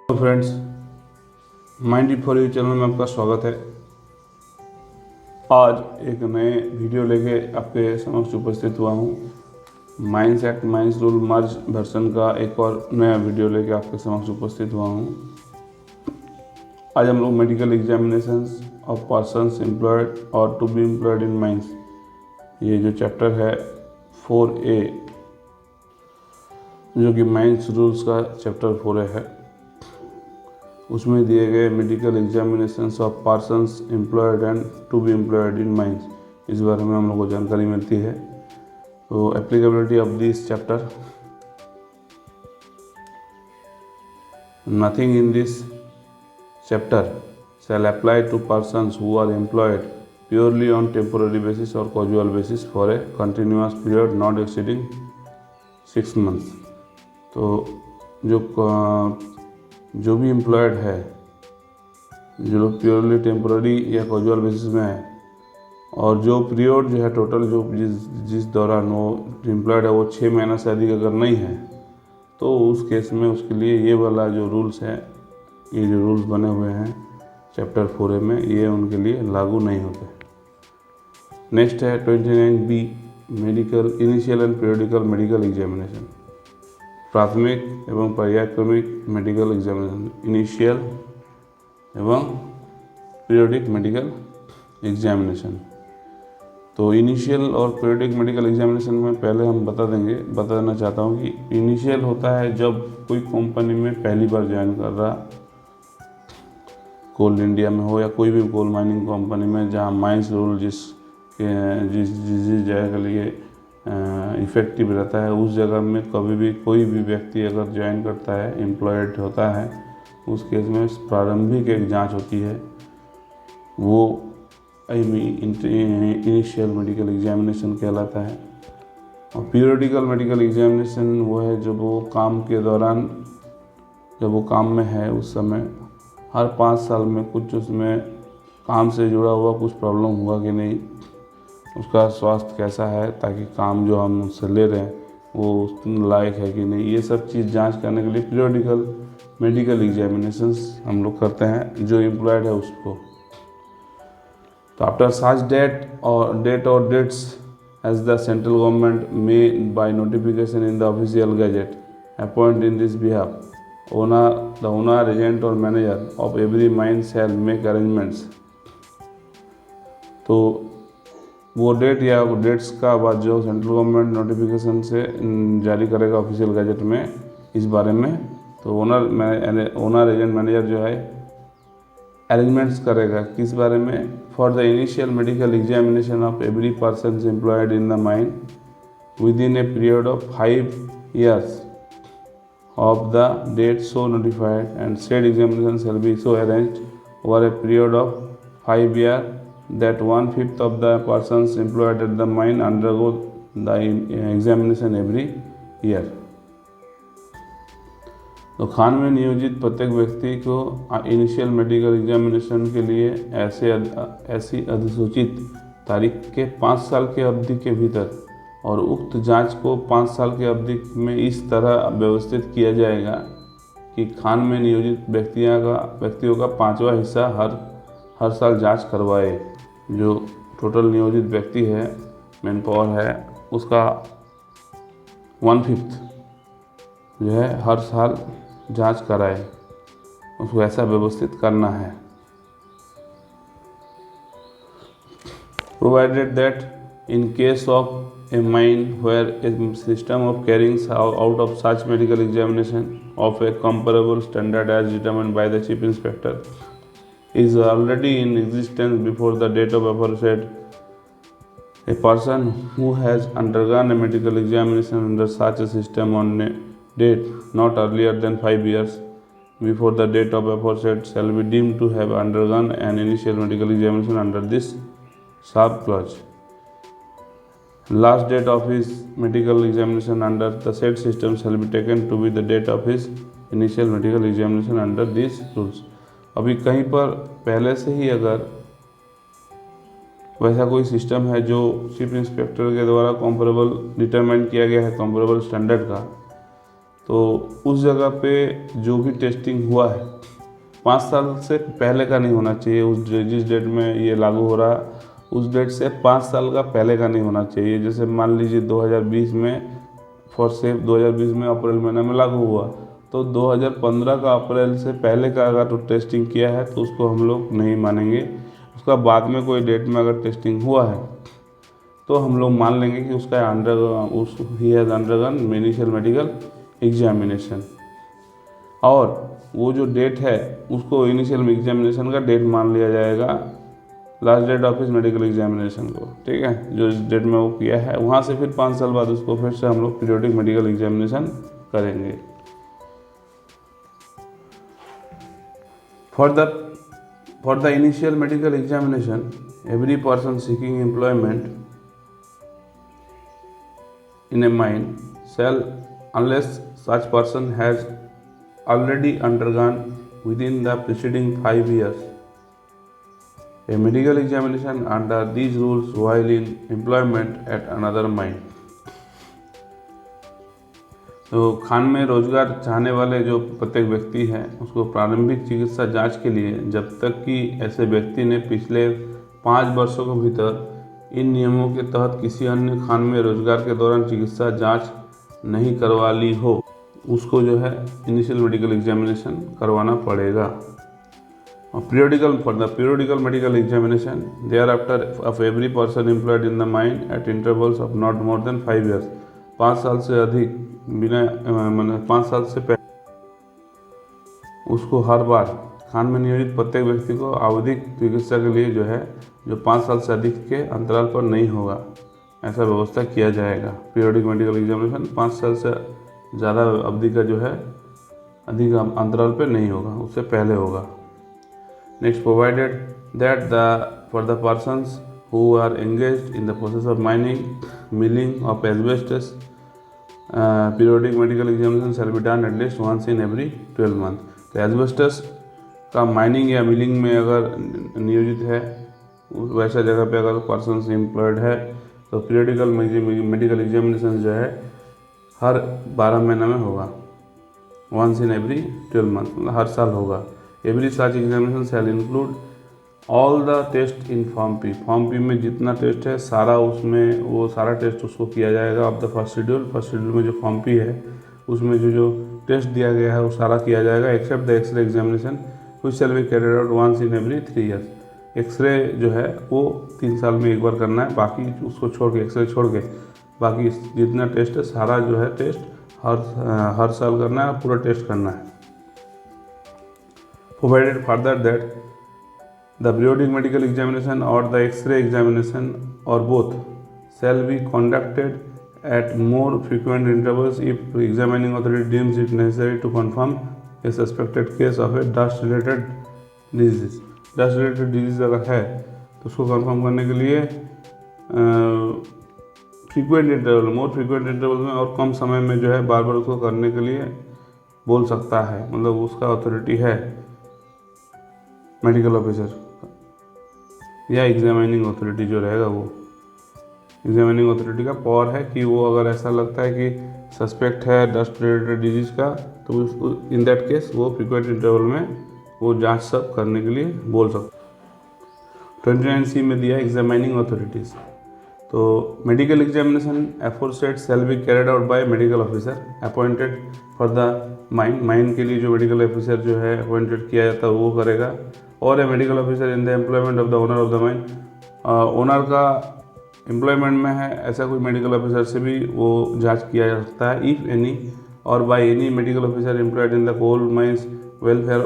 Hello friends, mind for you channel में आपका स्वागत है। आज एक नए वीडियो लेके आपके समक्ष उपस्थित हुआ हूँ। माइंस एक्ट माइंस रूल मर्ज वर्सन का एक और नया वीडियो लेके आपके समक्ष उपस्थित हुआ हूँ। आज हम लोग medical examinations of persons employed और to be employed in mines, ये जो चैप्टर है 4A, जो कि माइंस रूल्स का चैप्टर 4A है, उसमें दिए गए medical examinations of persons employed and to be employed in mines, इस बारे में हम लोग को जानकारी मिलती है। तो applicability of this chapter, nothing in this chapter shall apply to persons who are employed purely on temporary basis or casual basis for a continuous period not exceeding 6 months। तो जो भी एम्प्लॉयड है, जो लोग प्योरली टेम्पोररी या casual basis में है, और जो पीरियड जो है टोटल जो जिस दौरान वो एम्प्लॉयड है वो 6 महीना से अधिक अगर नहीं है, तो उस केस में उसके लिए ये वाला जो रूल्स है, ये जो रूल्स बने हुए हैं चैप्टर 4A में, ये उनके लिए लागू नहीं होते। नेक्स्ट है 29B, medical initial and periodical medical examination. प्राथमिक एवं पर्यायक्रमिक मेडिकल एग्जामिनेशन, इनिशियल एवं पीरियडिक मेडिकल एग्जामिनेशन। तो इनिशियल और पीरियडिक मेडिकल एग्जामिनेशन में पहले हम बता देना चाहता हूँ कि इनिशियल होता है जब कोई कंपनी में पहली बार ज्वाइन कर रहा, कोल इंडिया में हो या कोई भी कोल माइनिंग कंपनी में, जहाँ माइंस रूल जिस जगह के लिए इफ़ेक्टिव रहता है, उस जगह में कभी भी कोई भी व्यक्ति अगर ज्वाइन करता है, एम्प्लॉयड होता है, उस केस में प्रारंभिक एक जांच होती है, वो इनिशियल मेडिकल एग्जामिनेशन कहलाता है। और पीरियडिकल मेडिकल एग्जामिनेशन वो है जब वो काम के दौरान, जब वो काम में है उस समय हर 5 साल में कुछ उसमें काम से जुड़ा हुआ कुछ प्रॉब्लम हुआ कि नहीं, उसका स्वास्थ्य कैसा है, ताकि काम जो हम उससे ले रहे हैं वो उस लायक है कि नहीं, ये सब चीज़ जांच करने के लिए पीरियडिकल मेडिकल एग्जामिनेशंस हम लोग करते हैं जो एम्प्लॉयड है उसको। तो after such dates as the central government may by notification in the official gazette appoint in this behalf, the owner, agent or manager of every mine shall make arrangements। तो वो डेट या dates का बाद जो central government notification से जारी करेगा official gazette में इस बारे में, तो ओनर एजेंट मैनेजर जो है अरेंजमेंट्स करेगा किस बारे में, for the initial medical examination of every person employed in the mine with in a period of 5 years of the date so notified, and said examination shall be so arranged over a period of 5 years that 1/5 of the persons employed at the mine undergo the examination every year। तो खान में नियोजित प्रत्येक व्यक्ति को initial medical examination के लिए ऐसी अधिसूचित तारीख के 5 साल के अवधि के भीतर और उक्त जांच को 5 साल की अवधि में इस तरह व्यवस्थित किया जाएगा कि खान में नियोजित व्यक्तियों का 5वां हिस्सा हर साल जांच करवाए। जो टोटल नियोजित व्यक्ति है, मैन पावर है, उसका 1/5 जो है हर साल जांच कराए, उसको ऐसा व्यवस्थित करना है। Provided that in case of a mine where a system of carrying out of such medical examination of a comparable standard as determined by the chief inspector is already in existence before the date of aforesaid, a person who has undergone a medical examination under such a system on a date not earlier than 5 years before the date of aforesaid shall be deemed to have undergone an initial medical examination under this sub clause। Last date of his medical examination under the said system shall be taken to be the date of his initial medical examination under these rules। अभी कहीं पर पहले से ही अगर वैसा कोई system है जो चीफ इंस्पेक्टर के द्वारा कंपेरेबल डिटरमाइन किया गया है, कंपेरेबल स्टैंडर्ड का, तो उस जगह पे जो भी टेस्टिंग हुआ है 5 साल से पहले का नहीं होना चाहिए। उस जिस डेट में ये लागू हो रहा उस डेट से 5 साल का पहले का नहीं होना चाहिए। जैसे मान लीजिए 2020 में फॉर सेफ 2020 में अप्रैल महीने में लागू हुआ, तो 2015 का अप्रैल से पहले का अगर तो टेस्टिंग किया है तो उसको हम लोग नहीं मानेंगे। उसका बाद में कोई डेट में अगर टेस्टिंग हुआ है तो हम लोग मान लेंगे कि उसका he has undergone initial medical examination, और वो जो डेट है उसको इनिशियल एग्जामिनेशन का डेट मान लिया जाएगा, last date of his medical examination को। ठीक है, जो इस डेट में वो किया है वहाँ से फिर 5 साल बाद उसको फिर से हम लोग पीरियोडिक मेडिकल एग्जामिनेशन करेंगे। For the initial medical examination every person seeking employment in a mine shall, unless such person has already undergone within the preceding 5 years a medical examination under these rules while in employment at another mine। तो खान में रोजगार चाहने वाले जो प्रत्येक व्यक्ति है उसको प्रारंभिक चिकित्सा जांच के लिए, जब तक कि ऐसे व्यक्ति ने पिछले 5 वर्षों के भीतर इन नियमों के तहत किसी अन्य खान में रोजगार के दौरान चिकित्सा जांच नहीं करवा ली हो, उसको जो है इनिशियल मेडिकल एग्जामिनेशन करवाना पड़ेगा। और for the periodical medical examination thereafter of every person employed in the mine at intervals of not more than 5 years. 5 साल से अधिक बिना 5 साल से पहले उसको हर बार खान में नियोजित प्रत्येक व्यक्ति को आवधिक चिकित्सा के लिए जो 5 साल से अधिक के अंतराल पर नहीं होगा, ऐसा व्यवस्था किया जाएगा। पीरियोडिक मेडिकल एग्जामिनेशन 5 साल से ज़्यादा अवधि का अधिक अंतराल पर नहीं होगा, उससे पहले होगा। Next, provided that for the persons who are engaged in the process of mining, milling of asbestos, periodic medical examination shall be done at least once in every 12 month. तो एस्बेस्टस का माइनिंग या मिलिंग में अगर नियोजित है, वैसा जगह पे अगर पर्सन एम्प्लॉयड है, तो पीरियोडिकल मेडिकल एग्जामिनेशन जो है हर 12 महीने में होगा, वंस इन एवरी 12 मंथ, मतलब हर साल होगा। Every such examination shall include all the test in form P. Form P में जितना टेस्ट है सारा, उसमें वो सारा टेस्ट उसको किया जाएगा। ऑफ द फर्स्ट शेड्यूल में जो फॉर्म पी है उसमें जो टेस्ट दिया गया है वो सारा किया जाएगा, except the x ray examination which shall be carried out once in every 3 years. X ray जो है वो 3 साल में एक बार करना है, बाकी उसको छोड़ के, एक्सरे छोड़ के बाकी जितना टेस्ट है सारा जो है टेस्ट हर साल करना है, पूरा टेस्ट करना है। Provided further that the periodic medical examination और द एक्सरे एग्जामिनेशन और both shall be conducted at more frequent intervals if examining authority deems it necessary to confirm a suspected case of a dust related disease। Dust related disease अगर है तो उसको confirm करने के लिए मोर frequent interval में और कम समय में जो है बार बार उसको करने के लिए बोल सकता है, मतलब उसका अथॉरिटी है मेडिकल ऑफिसर या एग्जामिनिंग अथॉरिटी जो रहेगा, वो एग्जामिनिंग अथॉरिटी का पावर है कि वो अगर ऐसा लगता है कि सस्पेक्ट है डस्ट रिलेटेड डिजीज़ का, तो उसको इन दैट केस वो फ्रीक्वेंट इंटरवल में वो जांच सब करने के लिए बोल सकते। 29C में दिया एग्जामिनिंग अथॉरिटीज़। तो medical examination aforesaid shall be carried out by medical officer appointed for the mine के लिए जो मेडिकल ऑफिसर जो है अपॉइंटेड किया जाता है वो करेगा, और a medical officer in the employment of the owner of the mine. Owner का एम्प्लॉयमेंट में है ऐसा कोई मेडिकल ऑफिसर से भी वो जाँच किया जा सकता है। इफ़ एनी और by any medical officer employed in the coal mines welfare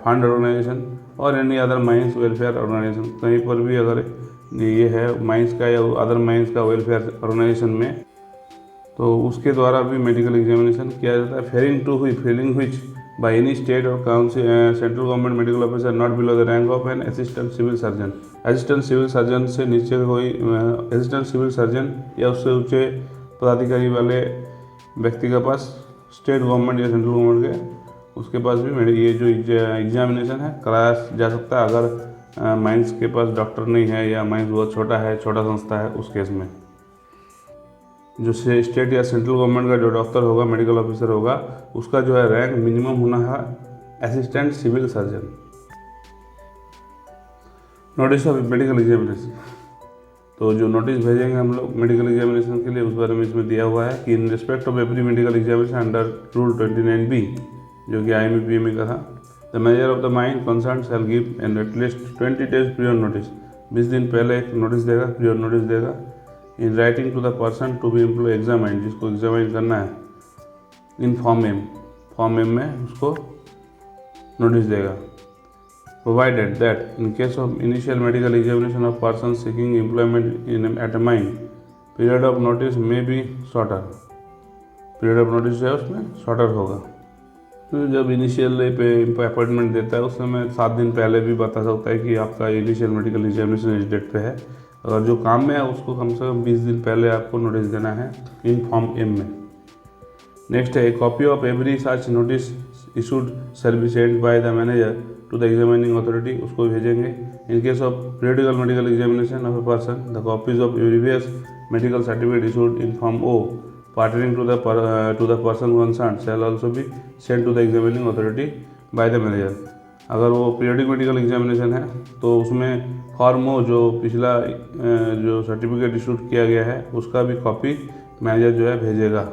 fund organisation और any other mines welfare organisation, कहीं पर भी अगर ये है माइंस का या अदर माइंस का वेलफेयर ऑर्गेनाइजेशन में, तो उसके द्वारा भी मेडिकल एग्जामिनेशन किया जाता है। Failing which by any state or council central government medical officer not below the rank of an assistant civil surgeon. Assistant civil surgeon से नीचे कोई असिस्टेंट सिविल सर्जन या उससे ऊँचे पदाधिकारी वाले व्यक्ति के पास स्टेट गवर्नमेंट या सेंट्रल गवर्नमेंट के उसके पास भी ये जो एग्जामिनेशन है कराया जा सकता है, अगर माइंस के पास डॉक्टर नहीं है या माइंस बहुत छोटा है, छोटा संस्था है, उस केस में। जो स्टेट या सेंट्रल गवर्नमेंट का जो डॉक्टर होगा, मेडिकल ऑफिसर होगा, उसका जो है रैंक मिनिमम होना है assistant civil surgeon. Notice of medical examination, तो जो नोटिस भेजेंगे हम लोग मेडिकल एग्जामिनेशन के लिए, उस बारे में इसमें दिया हुआ है कि in respect of every medical examination under rule 29B, जो कि IME PME का था, the manager of the mine concern shall give and at least 20 days prior notice, 20 दिन पहले एक नोटिस देगा, प्रियर नोटिस देगा, in writing to the person to be employ examine, जिसको एग्जामाइन करना है, इन फॉर्म एम में उसको नोटिस देगा। Provided that in case of initial medical examination of persons seeking employment at a mine, period of notice may be shorter, period of notice जो है उसमें shorter होगा। तो जब इनिशियल पे अपॉइंटमेंट देता है उस समय 7 दिन पहले भी बता सकता है कि आपका इनिशियल मेडिकल एग्जामिनेशन इस डेट पे है, अगर जो काम में है उसको कम से कम 20 दिन पहले आपको नोटिस देना है इन फॉर्म M में। नेक्स्ट है, copy of every such notice issued shall be send by the manager to the examining authority, उसको भेजेंगे। In case of periodical medical examination of a person, the copies of previous medical certificate issued in form O pertaining to the person concerned shall also be sent to the examining authority by the manager। अगर वो periodic medical examination है तो उसमें form O जो पिछला जो certificate issued किया गया है उसका भी कॉपी मैनेजर जो है भेजेगा।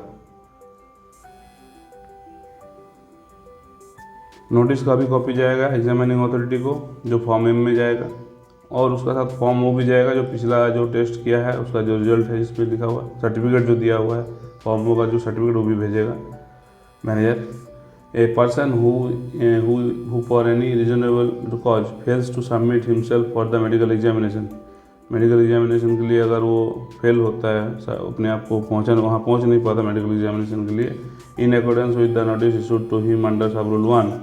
नोटिस का भी कॉपी जाएगा एग्जामिनिंग अथॉरिटी को जो फॉर्म M में जाएगा, और उसका साथ फॉर्म O भी जाएगा जो पिछला जो टेस्ट किया है उसका जो रिजल्ट है, जिस पर लिखा हुआ है सर्टिफिकेट जो दिया हुआ है फॉर्म O का जो सर्टिफिकेट वो भी भेजेगा manager. A person who for any reasonable cause fails to submit himself for the medical examination, medical examination के लिए अगर वो फेल होता है, अपने आप को वहाँ पहुँच नहीं पाता मेडिकल एग्जामिनेशन के लिए, in accordance with the notice issued to him under sub rule 1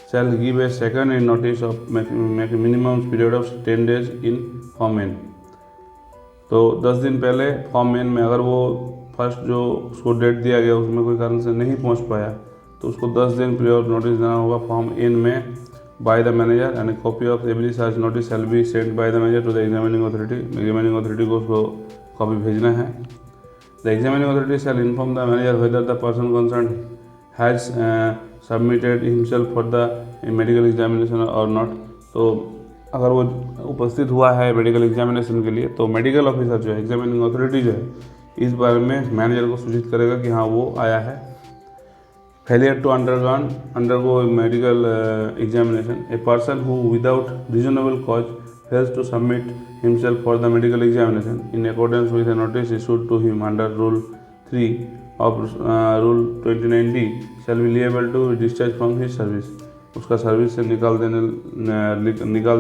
shall give a second in notice of minimum period of 10 days in form N। तो 10 दिन पहले फॉर्म N में अगर वो फर्स्ट जो उसको डेट दिया गया उसमें कोई कारण से नहीं पहुंच पाया तो उसको 10 दिन प्रियर नोटिस देना होगा फॉर्म N में by the manager, and copy of every such notice shall be sent by the manager to the examining authority, examining authority को उसको कॉपी भेजना है। The examining authority shall inform the manager whether the person concern has submitted himself for the medical examination और not. तो अगर वो उपस्थित हुआ है मेडिकल एग्जामिनेशन के लिए तो मेडिकल ऑफिसर जो है, एग्जामिनिंग अथॉरिटी जो है, इस बारे में मैनेजर को सूचित करेगा कि हाँ वो आया है। Failure to undergo medical examination, a person who without reasonable cause fails to submit himself for the medical examination in accordance with a notice issued to him under rule 3 of rule 29D shall be liable to discharge from his service, उसका service से निकाल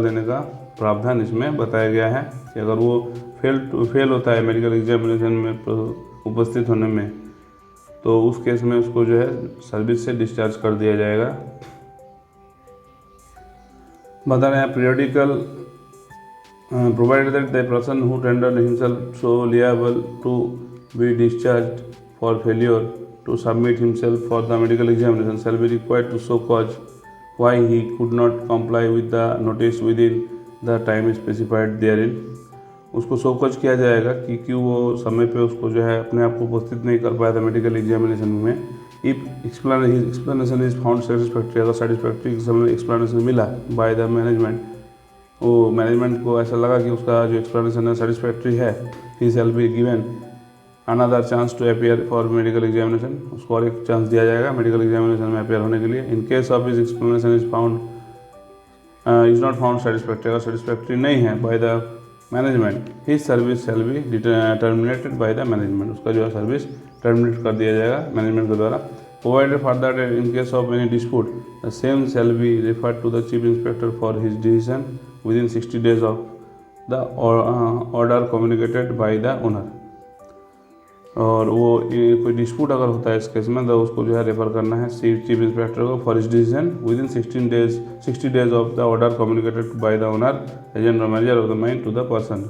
देने का प्रावधान इसमें बताया गया है कि अगर वो फेल होता है मेडिकल एग्जामिनेशन में उपस्थित होने में तो उस केस में उसको जो है सर्विस से डिस्चार्ज कर दिया जाएगा। बता रहे हैं periodical provided that the person who tender himself so liable to be discharge for failure to submit himself for the medical examination shall be required to show cause why he could not comply with the notice within the time specified therein। उसको show cause किया जाएगा कि क्यों वो समय पे उसको जो है अपने आप को उपस्थित नहीं कर पाया था मेडिकल एग्जामिनेशन में। If explanation is found satisfactory, अगर सेटिस्फैक्ट्री एक्सप्लेनेशन मिला बाय द मैनेजमेंट, वो मैनेजमेंट को ऐसा लगा कि उसका जो एक्सप्लेनेशन है सेटिस्फैक्ट्री है, he shall be given another chance to appear for medical examination, उसको और एक चांस दिया जाएगा मेडिकल एग्जामिनेशन में अपियर होने के लिए। इन case of his explanation is not found satisfactory, अगर सेटिस्फैक्ट्री नहीं है by the management, his service shall be terminated by the management, उसका जो है सर्विस टर्मिनेट कर दिया जाएगा मैनेजमेंट के द्वारा। Provided further in case of any dispute the same shall be referred to the chief inspector for his decision within 60 days of the order communicated by the owner. और वो कोई dispute अगर होता है इस case में तो उसको जो है रेफर करना है चीफ इंस्पेक्टर को for his decision within 60 days of the order communicated by the owner agent or manager of the mine to the person.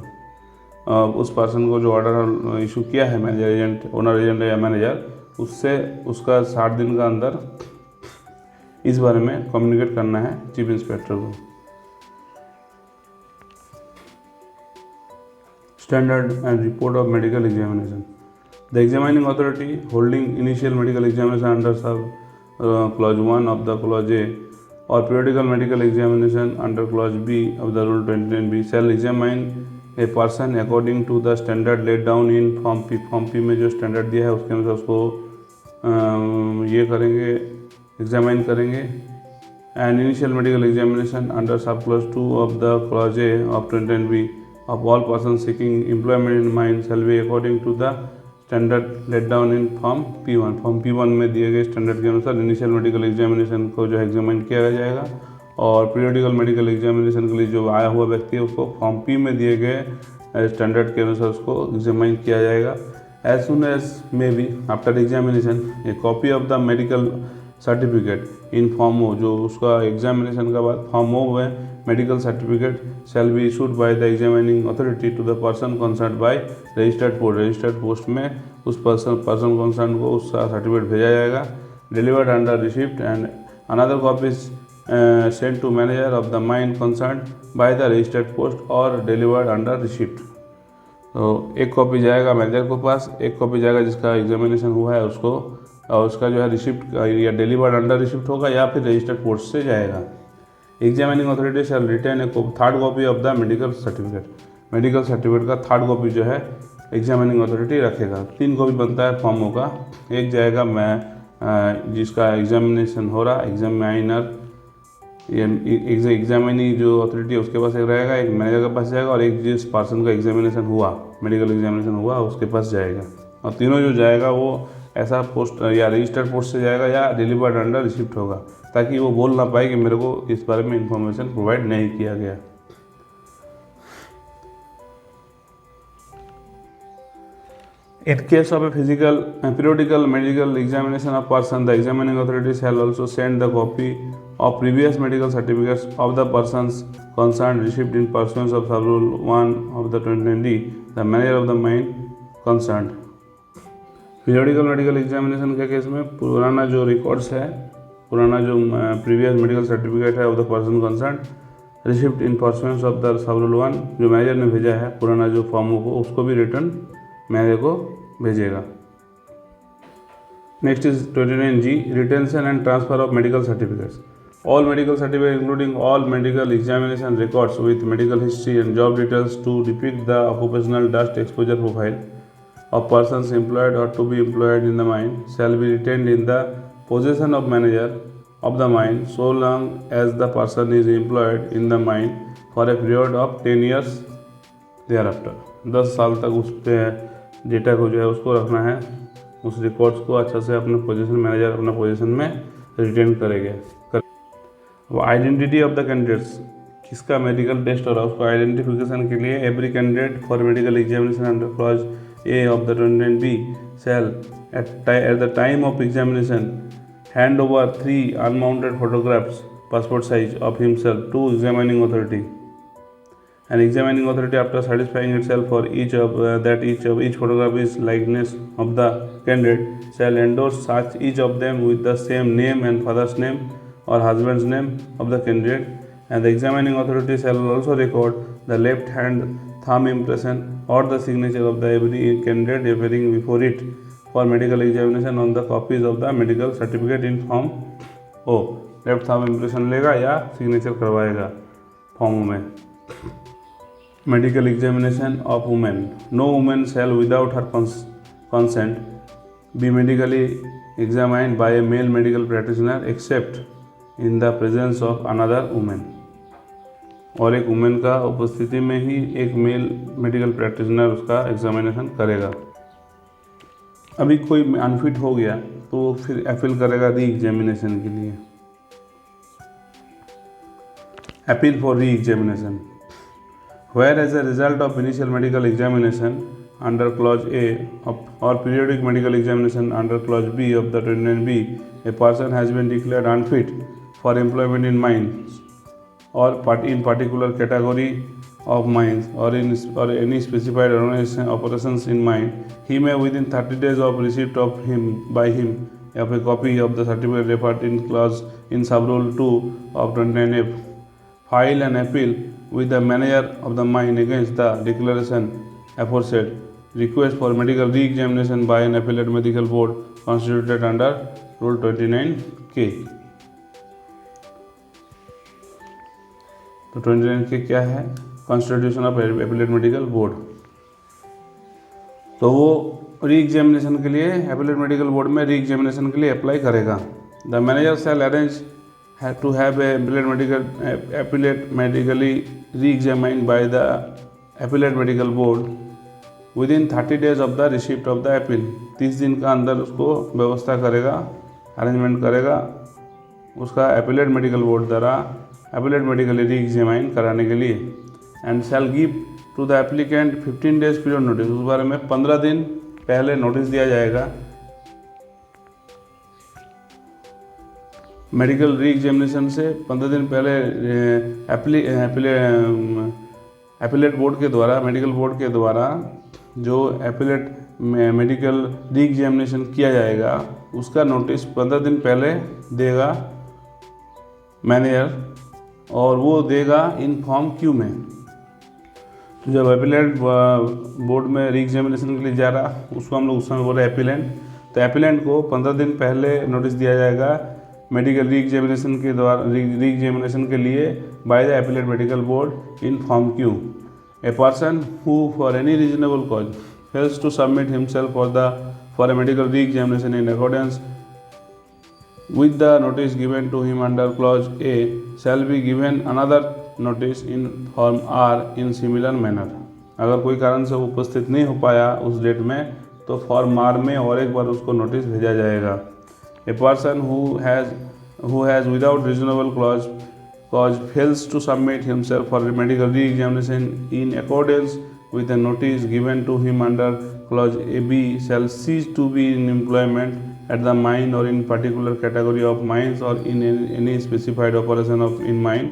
उस पर्सन को जो ऑर्डर इशू किया है मैनेजर एजेंट, ओनर एजेंट या manager, उससे उसका 60 दिन का अंदर इस बारे में कम्युनिकेट करना है चीफ इंस्पेक्टर को। Standard and report of medical examination, The examining authority holding initial medical examination under sub clause 1 of the clause A or periodical medical examination under clause B of the rule 29B shall examine a person according to the standard laid down in form P में जो standard दिया है उसके अनुसार उसको ये करेंगे, examine करेंगे. And initial medical examination under sub clause 2 of the clause A of 29B of all persons seeking employment in mine shall be according to the standard laid down in form P1. Form P1 में दिए गए standard के अनुसार initial medical examination को जो है examine किया जाएगा और पीरियडिकल मेडिकल एग्जामिनेशन के लिए जो आया हुआ व्यक्ति है उसको फॉर्म P में दिए गए स्टैंडर्ड के अनुसार उसको एग्जामिन किया जाएगा. As soon as may be after examination a copy of the medical certificate in form O, जो उसका एग्जामिनेशन के बाद फॉर्म ओ में medical certificate shall be issued by the examining authority to the person concern by registered post. Registered post में उस person concern को उसका सर्टिफिकेट भेजा जाएगा. Delivered under receipt and another copies sent to manager of the mine concern by the registered post और delivered under receipt. तो एक copy जाएगा मैनेजर के पास, एक कॉपी जाएगा जिसका एग्जामिनेशन हुआ है उसको, और उसका जो है रिसिप्ट या डिलीवर्ड अंडर रिसिप्ट होगा या फिर रजिस्टर्ड पोस्ट से जाएगा. Examining authority shell retain A third copy of the medical certificate. Medical certificate का थर्ड कॉपी जो है एग्जामिनिंग अथॉरिटी रखेगा. 3 कॉपी बनता है फॉर्मों का. एक जाएगा मैं जिसका एग्जामिनेशन हो रहा, एग्जामिनर एग्जामिनिंग जो अथॉरिटी है उसके पास एक रहेगा, एक मैनेजर के पास जाएगा और एक जिस पर्सन का एग्जामिनेशन हुआ, मेडिकल एग्जामिनेशन हुआ उसके पास जाएगा. और तीनों जो जाएगा वो ऐसा पोस्ट या रजिस्टर्ड पोस्ट से जाएगा या डिलीवर्ड अंडर रिसिप्ट होगा, ताकि वो बोल ना पाए कि मेरे को इस बारे में इंफॉर्मेशन प्रोवाइड नहीं किया गया. In case of a periodical medical examination of person, the examining authority shall also send the copy of previous medical certificates of the persons concerned received in pursuance of sub-rule 1 of the 29D, the manager of the mine concerned. Periodical medical examination के case में पुराना जो records है, पुराना जो previous medical certificate है of the person concern receipt in pursuance of the sub rule 1 जो manager ने भेजा है पुराना जो फॉर्मों को, उसको भी रिटर्न मैनेजर को भेजेगा. Next is 29G retention and transfer of medical certificates. All medical certificate including all medical examination records with medical history and job details to depict the occupational dust exposure profile of persons employed or to be employed in the mine shall be retained in the possession of manager of the mine so long as the person is employed in the mine for a period of 10 years thereafter. 10 साल तक उस data को जो है उसको रखना है, उस रिकॉर्ड्स को अच्छा से अपने पोजीशन मैनेजर अपना पोजीशन में रिटेन करेंगे. वो आइडेंटिटी ऑफ द कैंडिडेट्स, किसका मेडिकल टेस्ट हो रहा है उसको आइडेंटिफिकेशन के लिए every candidate for medical examination under clause A of the 29B shall at the time of examination hand over 3 unmounted photographs passport size of himself to examining authority. An examining authority after satisfying itself for each photograph is likeness of the candidate shall endorse such each of them with the same name and father's name or husband's name of the candidate, and the examining authority shall also record the left hand thumb impression or the signature of the every candidate appearing before it for medical examination on the copies of the medical certificate in form O. Left thumb impression लेगा या signature करवाएगा form में. Medical examination of women. No women shall without her consent be medically examined by a male medical practitioner except in the presence of another women. और एक women का उपस्थिति में ही एक मेल मेडिकल प्रैक्टिशनर उसका एग्जामिनेशन करेगा. अभी कोई अनफिट हो गया तो वो फिर अपील करेगा री एग्जामिनेशन के लिए. Appeal for re examination. Whereas a result of initial medical examination under clause A or periodic medical examination under clause B of the 29B a person has been declared unfit for employment in mines or in particular category of mines or any specified operations in mine, he may within 30 days of receipt of a copy of the certificate referred in clause in sub-rule 2 of 29F file an appeal with the manager of the mine against the declaration aforesaid request for medical re-examination by an appellate medical board constituted under Rule 29K. तो 29K क्या है? Constitution of appellate medical board. तो वो re examination के लिए appellate medical board में re examination के लिए अप्लाई करेगा। The manager shall arrange to have a appellate medically re-examined by the appellate medical board within 30 days of the receipt of the appeal। 30 दिन का अंदर उसको व्यवस्था करेगा, अरेंजमेंट करेगा उसका एपिलेट मेडिकल बोर्ड द्वारा एपिलेट मेडिकली री-एग्जामाइन कराने के लिए। And shall give to the applicant 15 days period notice. उस बारे में 15 दिन पहले नोटिस दिया जाएगा। मेडिकल री एग्जामिनेशन से 15 दिन पहले एपिलेट बोर्ड के द्वारा, मेडिकल बोर्ड के द्वारा जो एपिलेट मेडिकल री एग्जामिनेशन किया जाएगा उसका नोटिस 15 दिन पहले देगा मैनेजर, और वो देगा इन फॉर्म क्यू में। तो जब एपिलेट बोर्ड में री एग्जामिनेशन के लिए जा रहा उसको हम लोग उस समय बोल रहे एपिलेंट। तो एपिलेंट को 15 दिन पहले नोटिस दिया जाएगा मेडिकल री एग्जामिनेशन के द्वारा, री एग्जामिनेशन के लिए by the appellate medical board in form Q. A person who for any reasonable cause fails to submit himself for a medical reexamination in accordance with the notice given to him under clause A shall be given another notice in form R in similar manner। अगर कोई कारण से उपस्थित नहीं हो पाया उस date में तो फॉर्म आर में और एक बार उसको नोटिस भेजा जाएगा। A person who has without reasonable cause fails to submit himself for medical re-examination in accordance with the notice given to him under clause AB shall cease to be in employment at the mine or in particular category of mines or in any specified operation of in mine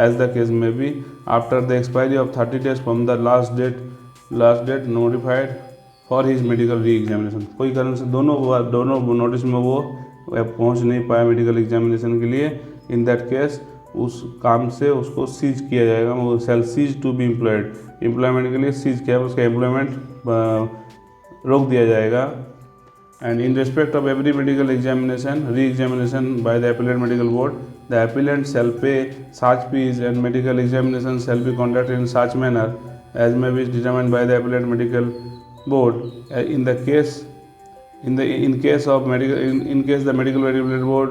as the case may be after the expiry of 30 days from the last date notified for his medical re-examination। कोई कारण से दोनों notice में वो पहुंच नहीं पाया medical examination के लिए, इन दैट केस उस काम से उसको सीज किया जाएगा। वो shall cease to be employed, employment के लिए सीज किया, उसका एम्प्लॉयमेंट रोक दिया जाएगा। And in respect of every medical examination, re-examination by the appellate medical board, the appellant shall pay such fees and medical examination shall be conducted in such manner as may be determined by the appellate medical board. In case the medical board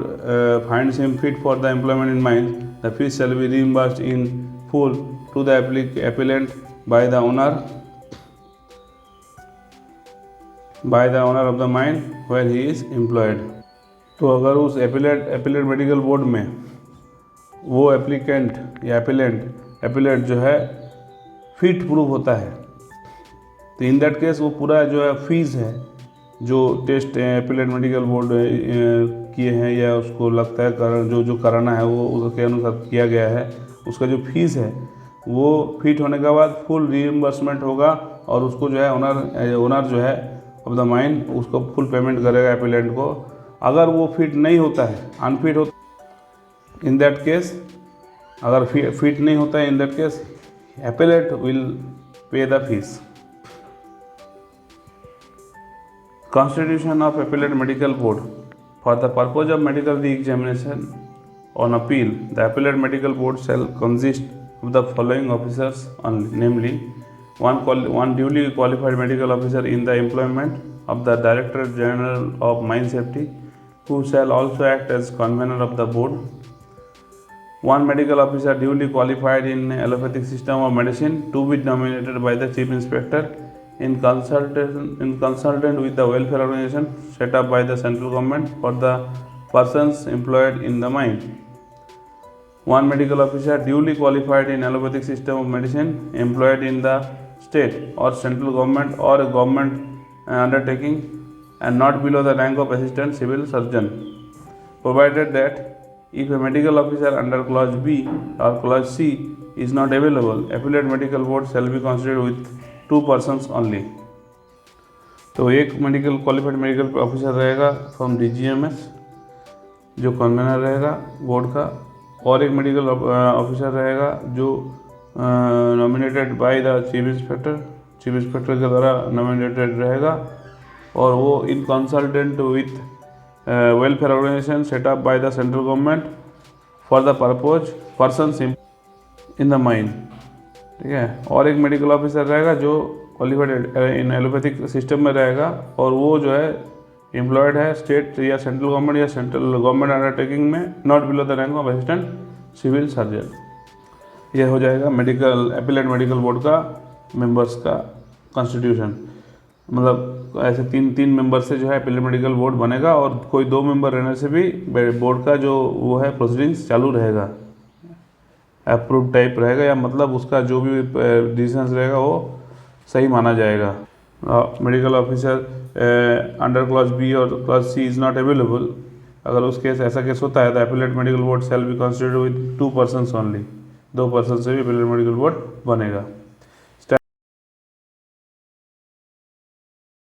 finds him fit for the employment in mines, the fees shall be reimbursed in full to the appellant by the owner of the mine where he is employed। तो अगर उस appellate medical board में वो applicant या appellate जो है fit prove होता है तो इन दैट केस वो पूरा जो है फीस है जो टेस्ट एपिलेट मेडिकल बोर्ड किए हैं या उसको लगता है जो कराना है वो उसके अनुसार किया गया है, उसका जो फीस है वो फिट होने के बाद फुल रीइंबर्समेंट होगा और उसको जो है ओनर जो है ऑफ द माइन उसको फुल पेमेंट करेगा एपिलेंट को। अगर वो फिट नहीं होता है, अनफिट होता, इन दैट केस अगर फिट नहीं होता है, in that case appellate will pay the fees. Constitution of Appellate Medical Board। For the purpose of medical re-examination on appeal, the Appellate Medical Board shall consist of the following officers only, namely one duly qualified medical officer in the employment of the Director General of Mine Safety, who shall also act as convener of the board; one medical officer duly qualified in allopathic system of medicine to be nominated by the Chief Inspector in consultant with the welfare organization set up by the central government for the persons employed in the mine; one medical officer duly qualified in allopathic system of medicine employed in the state or central government or a government undertaking and not below the rank of assistant civil surgeon, provided that if a medical officer under clause B or clause C is not available, appellate medical board shall be constituted with 2 persons only। तो एक medical qualified medical officer रहेगा from DGMS जो convener रहेगा board का, और एक medical officer रहेगा जो nominated by the chief inspector chief inspector के द्वारा नॉमिनेटेड रहेगा और वो in consultant with welfare organisation set up by the central government for the persons in the mine, ठीक है। और एक मेडिकल ऑफिसर रहेगा जो क्वालिफाइड इन एलोपैथिक सिस्टम में रहेगा और वो जो है एम्प्लॉयड है स्टेट या सेंट्रल गवर्नमेंट या सेंट्रल गवर्नमेंट अंडरटेकिंग में, not below the rank of assistant civil surgeon. यह हो जाएगा मेडिकल अपीलेट मेडिकल बोर्ड का मेंबर्स का कॉन्स्टिट्यूशन। मतलब ऐसे तीन मेंबर से जो है अपीलेट मेडिकल बोर्ड बनेगा और कोई 2 मेंबर रहने से भी बोर्ड का जो वो है प्रोसीडिंग्स चालू रहेगा, अप्रूव टाइप रहेगा, या मतलब उसका जो भी डिसीजंस रहेगा वो सही माना जाएगा। Medical officer under clause B or clause C is not available. अगर उस केस ऐसा केस होता है तो appellate medical board shall be constituted with 2 persons only, 2 person से भी अपीलेट मेडिकल बोर्ड बनेगा।